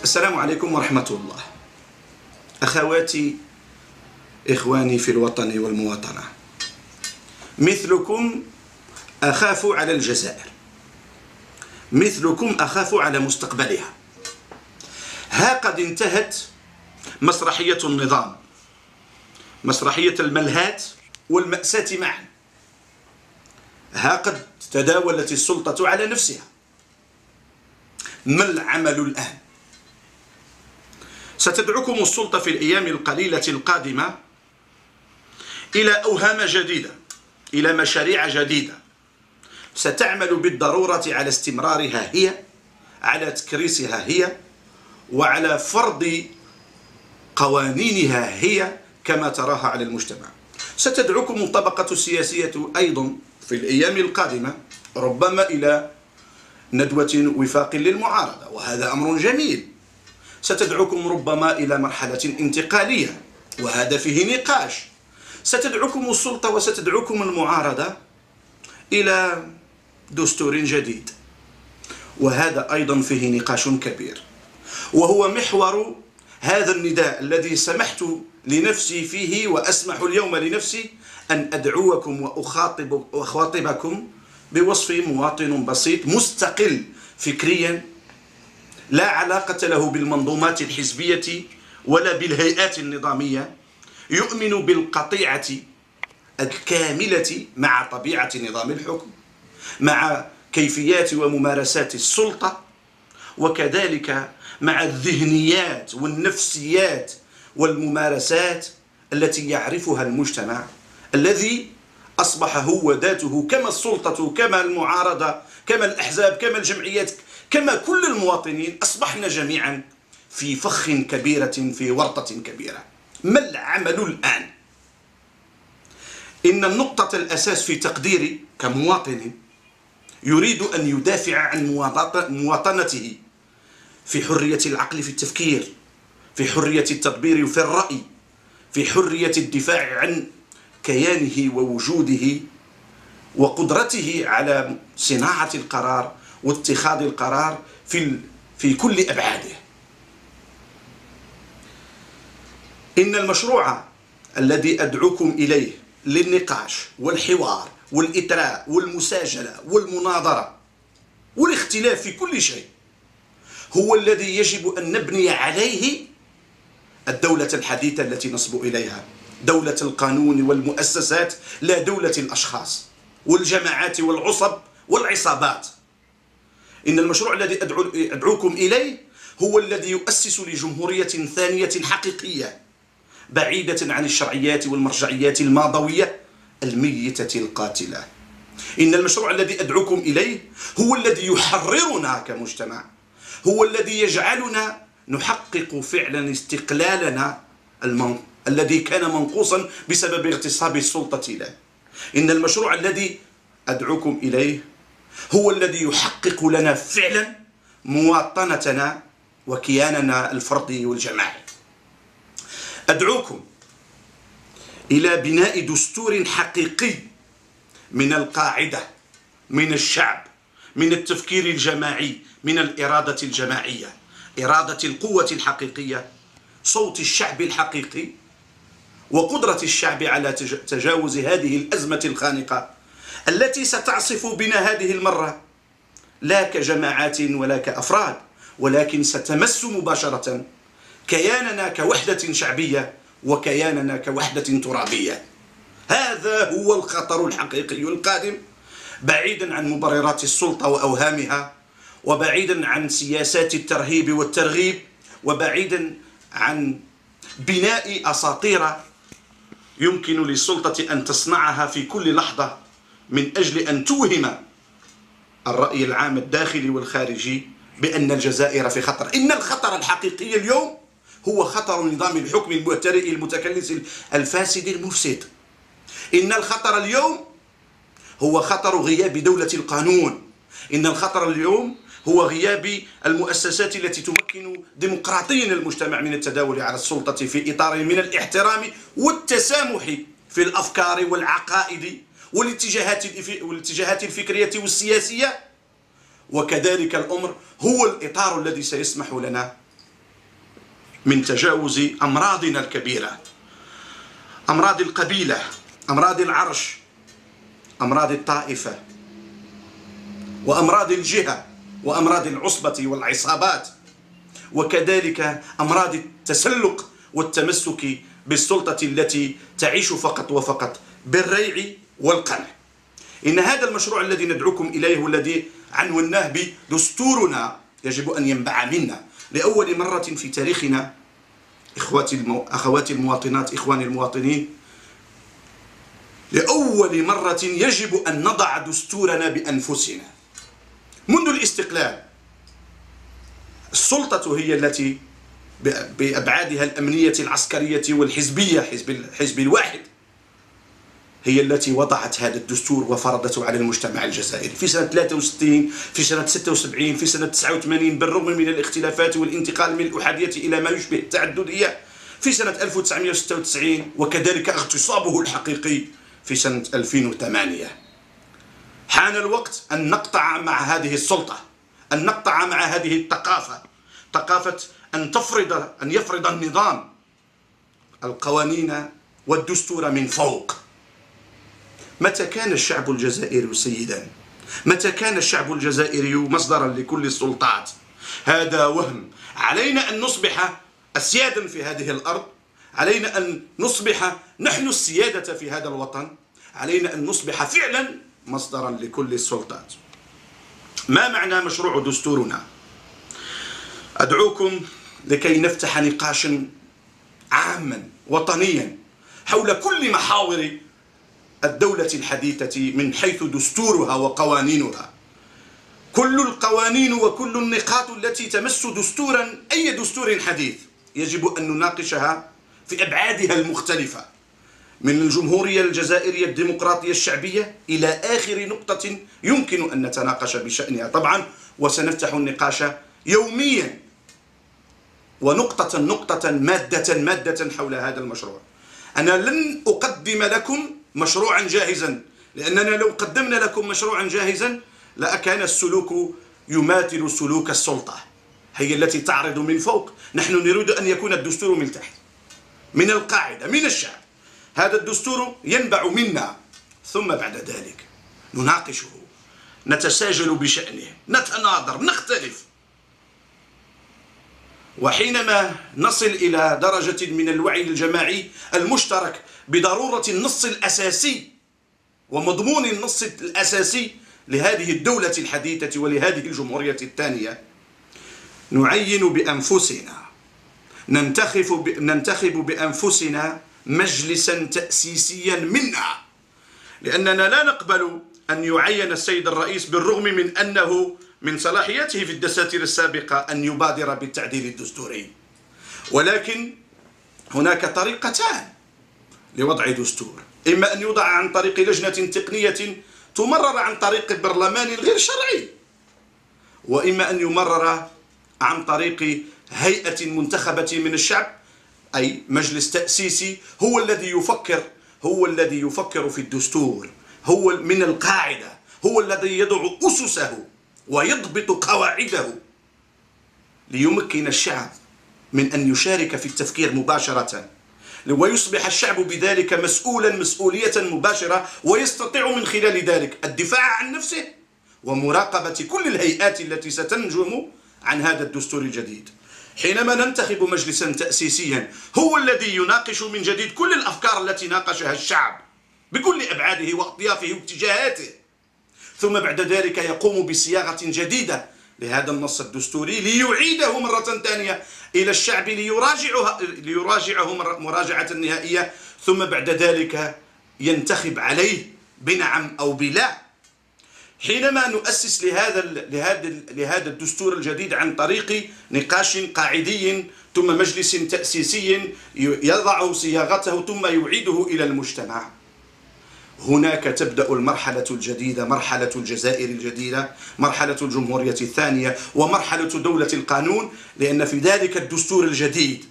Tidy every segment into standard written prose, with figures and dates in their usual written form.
السلام عليكم ورحمة الله. أخواتي إخواني في الوطن والمواطنة، مثلكم أخاف على الجزائر، مثلكم أخاف على مستقبلها. ها قد انتهت مسرحية النظام، مسرحية الملهات والمأساة معا. ها قد تداولت السلطة على نفسها. ما العمل الآن؟ ستدعوكم السلطة في الأيام القليلة القادمة إلى أوهام جديدة، إلى مشاريع جديدة ستعمل بالضرورة على استمرارها هي، على تكريسها هي، وعلى فرض قوانينها هي كما تراها على المجتمع. ستدعوكم الطبقة السياسية أيضا في الأيام القادمة ربما إلى ندوة وفاق للمعارضة، وهذا أمر جميل. ستدعوكم ربما إلى مرحلة انتقالية، وهذا فيه نقاش. ستدعوكم السلطة وستدعوكم المعارضة إلى دستور جديد، وهذا أيضا فيه نقاش كبير، وهو محور هذا النداء الذي سمحت لنفسي فيه وأسمح اليوم لنفسي أن أدعوكم وأخاطبكم بوصفي مواطن بسيط مستقل فكريا، لا علاقة له بالمنظومات الحزبية ولا بالهيئات النظامية، يؤمن بالقطيعة الكاملة مع طبيعة نظام الحكم، مع كيفيات وممارسات السلطة، وكذلك مع الذهنيات والنفسيات والممارسات التي يعرفها المجتمع الذي أصبح هو ذاته، كما السلطة كما المعارضة كما الأحزاب كما الجمعيات كما كل المواطنين، أصبحنا جميعا في فخ كبيرة، في ورطة كبيرة. ما العمل الآن؟ إن النقطة الأساس في تقديري كمواطن يريد أن يدافع عن مواطنته في حرية العقل في التفكير، في حرية التدبير في الرأي، في حرية الدفاع عن كيانه ووجوده وقدرته على صناعة القرار واتخاذ القرار في كل أبعاده. إن المشروع الذي أدعوكم إليه للنقاش والحوار والإطراء والمساجلة والمناظرة والاختلاف في كل شيء هو الذي يجب أن نبني عليه الدولة الحديثة التي نصبو إليها، دولة القانون والمؤسسات، لا دولة الأشخاص والجماعات والعصب والعصابات. إن المشروع الذي أدعوكم إليه هو الذي يؤسس لجمهورية ثانية حقيقية بعيدة عن الشرعيات والمرجعيات الماضوية الميتة القاتلة. إن المشروع الذي أدعوكم إليه هو الذي يحررنا كمجتمع، هو الذي يجعلنا نحقق فعلا استقلالنا الذي كان منقوصا بسبب اغتصاب السلطة له. إن المشروع الذي أدعوكم إليه هو الذي يحقق لنا فعلا مواطنتنا وكياننا الفردي والجماعي. أدعوكم إلى بناء دستور حقيقي من القاعدة، من الشعب، من التفكير الجماعي، من الإرادة الجماعية، إرادة القوة الحقيقية، صوت الشعب الحقيقي، وقدرة الشعب على تجاوز هذه الأزمة الخانقة التي ستعصف بنا هذه المرة، لا كجماعات ولا كأفراد، ولكن ستمس مباشرة كياننا كوحدة شعبية وكياننا كوحدة ترابية. هذا هو الخطر الحقيقي القادم، بعيدا عن مبررات السلطة وأوهامها، وبعيدا عن سياسات الترهيب والترغيب، وبعيدا عن بناء أساطير يمكن للسلطة أن تصنعها في كل لحظة من أجل أن توهم الرأي العام الداخلي والخارجي بأن الجزائر في خطر. إن الخطر الحقيقي اليوم هو خطر نظام الحكم المهترئ المتكلس الفاسد المفسد. إن الخطر اليوم هو خطر غياب دولة القانون. إن الخطر اليوم هو غياب المؤسسات التي تمكن ديمقراطيا المجتمع من التداول على السلطة في إطار من الاحترام والتسامح في الأفكار والعقائد والاتجاهات الفكرية والسياسية، وكذلك الأمر هو الإطار الذي سيسمح لنا من تجاوز أمراضنا الكبيرة، أمراض القبيلة، أمراض العرش، أمراض الطائفة، وأمراض الجهة، وأمراض العصبة والعصابات، وكذلك أمراض التسلق والتمسك بالسلطة التي تعيش فقط وفقط بالريع والقمع. إن هذا المشروع الذي ندعوكم إليه والذي عنوناه بدستورنا يجب أن ينبع منا لأول مرة في تاريخنا. أخواتي المواطنات، إخواني المواطنين، لأول مرة يجب أن نضع دستورنا بأنفسنا. منذ الاستقلال السلطة هي التي بأبعادها الأمنية العسكرية والحزبية، حزب الواحد، هي التي وضعت هذا الدستور وفرضته على المجتمع الجزائري في سنة 63، في سنة 76، في سنة 89، بالرغم من الاختلافات والانتقال من الأحادية إلى ما يشبه التعددية في سنة 1996، وكذلك اغتصابه الحقيقي في سنة 2008. حان الوقت أن نقطع مع هذه السلطة، أن نقطع مع هذه الثقافة، ثقافة أن يفرض النظام القوانين والدستور من فوق. متى كان الشعب الجزائري سيدا؟ متى كان الشعب الجزائري مصدرا لكل السلطات؟ هذا وهم. علينا أن نصبح أسيادا في هذه الأرض، علينا أن نصبح نحن السيادة في هذا الوطن، علينا أن نصبح فعلا مصدرا لكل السلطات. ما معنى مشروع دستورنا؟ أدعوكم لكي نفتح نقاشا عاما وطنيا حول كل محاور الدولة الحديثة من حيث دستورها وقوانينها. كل القوانين وكل النقاط التي تمس دستورا، أي دستور حديث، يجب أن نناقشها في أبعادها المختلفة، من الجمهورية الجزائرية الديمقراطية الشعبية إلى آخر نقطة يمكن أن نتناقش بشأنها طبعا، وسنفتح النقاش يوميا ونقطة نقطة، مادة حول هذا المشروع. أنا لن أقدم لكم مشروعا جاهزا، لأننا لو قدمنا لكم مشروعا جاهزا لأكان السلوك يماثل سلوك السلطة، هي التي تعرض من فوق. نحن نريد أن يكون الدستور من تحت، من القاعدة، من الشعب. هذا الدستور ينبع منا، ثم بعد ذلك نناقشه، نتساجل بشأنه، نتناظر، نختلف. وحينما نصل إلى درجة من الوعي الجماعي المشترك بضرورة النص الأساسي ومضمون النص الأساسي لهذه الدولة الحديثة ولهذه الجمهورية الثانية، نعين بأنفسنا، ننتخب بأنفسنا مجلسا تأسيسيا منا، لأننا لا نقبل أن يعين السيد الرئيس بالرغم من أنه من صلاحياته في الدساتير السابقة أن يبادر بالتعديل الدستوري، ولكن هناك طريقتان لوضع دستور: إما أن يوضع عن طريق لجنة تقنية تمرر عن طريق البرلمان الغير شرعي، وإما أن يمرر عن طريق هيئة منتخبة من الشعب، أي مجلس تأسيسي هو الذي يفكر في الدستور، هو من القاعدة، هو الذي يضع أسسه ويضبط قواعده ليمكن الشعب من أن يشارك في التفكير مباشرة، ويصبح الشعب بذلك مسؤولا مسؤولية مباشرة، ويستطيع من خلال ذلك الدفاع عن نفسه ومراقبة كل الهيئات التي ستنجم عن هذا الدستور الجديد. حينما ننتخب مجلسا تأسيسيا هو الذي يناقش من جديد كل الأفكار التي ناقشها الشعب بكل أبعاده وأطيافه واتجاهاته، ثم بعد ذلك يقوم بصياغة جديدة لهذا النص الدستوري ليعيده مرة ثانية إلى الشعب ليراجعه مراجعة نهائية، ثم بعد ذلك ينتخب عليه بنعم أو بلا. حينما نؤسس لهذا الدستور الجديد عن طريق نقاش قاعدي ثم مجلس تأسيسي يضع صياغته ثم يعيده إلى المجتمع، هناك تبدأ المرحلة الجديدة، مرحلة الجزائر الجديدة، مرحلة الجمهورية الثانية، ومرحلة دولة القانون، لأن في ذلك الدستور الجديد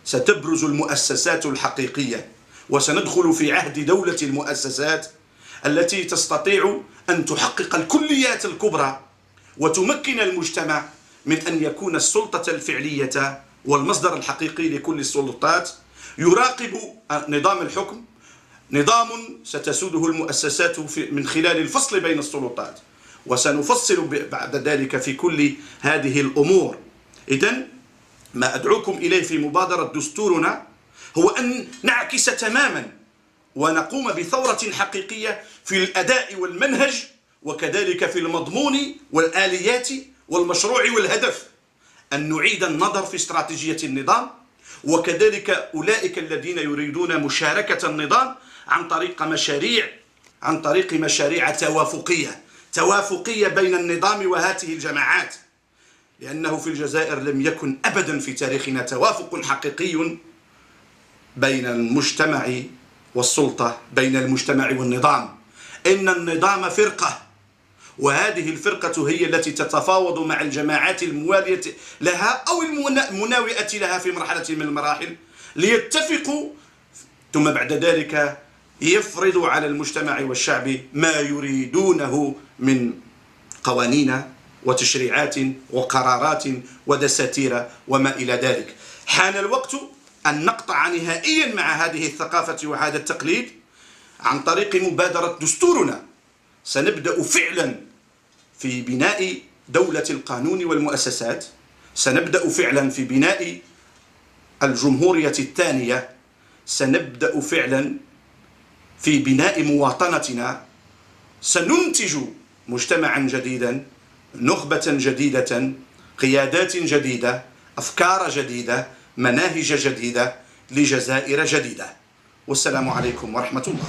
ستبرز المؤسسات الحقيقية، وسندخل في عهد دولة المؤسسات التي تستطيع أن تحقق الكليات الكبرى وتمكن المجتمع من أن يكون السلطة الفعلية والمصدر الحقيقي لكل السلطات، يراقب نظام الحكم، نظام ستسوده المؤسسات من خلال الفصل بين السلطات، وسنفصل بعد ذلك في كل هذه الأمور. إذن ما أدعوكم إليه في مبادرة دستورنا هو أن نعكس تماما ونقوم بثورة حقيقية في الأداء والمنهج، وكذلك في المضمون والآليات والمشروع والهدف، أن نعيد النظر في استراتيجية النظام، وكذلك أولئك الذين يريدون مشاركة النظام عن طريق مشاريع توافقية بين النظام وهاته الجماعات، لأنه في الجزائر لم يكن أبدا في تاريخنا توافق حقيقي بين المجتمع والسلطة، بين المجتمع والنظام. إن النظام فرقة، وهذه الفرقة هي التي تتفاوض مع الجماعات الموالية لها أو المناوئة لها في مرحلة من المراحل ليتفقوا، ثم بعد ذلك يفرضوا على المجتمع والشعب ما يريدونه من قوانين وتشريعات وقرارات ودساتير وما إلى ذلك. حان الوقت أن نقطع نهائيا مع هذه الثقافة وهذا التقليد عن طريق مبادرة دستورنا. سنبدأ فعلا في بناء دولة القانون والمؤسسات، سنبدأ فعلا في بناء الجمهورية الثانية، سنبدأ فعلا في بناء مواطنتنا، سننتج مجتمعا جديدا، نخبة جديدة، قيادات جديدة، أفكار جديدة، مناهج جديدة لجزائر جديدة. والسلام عليكم ورحمة الله.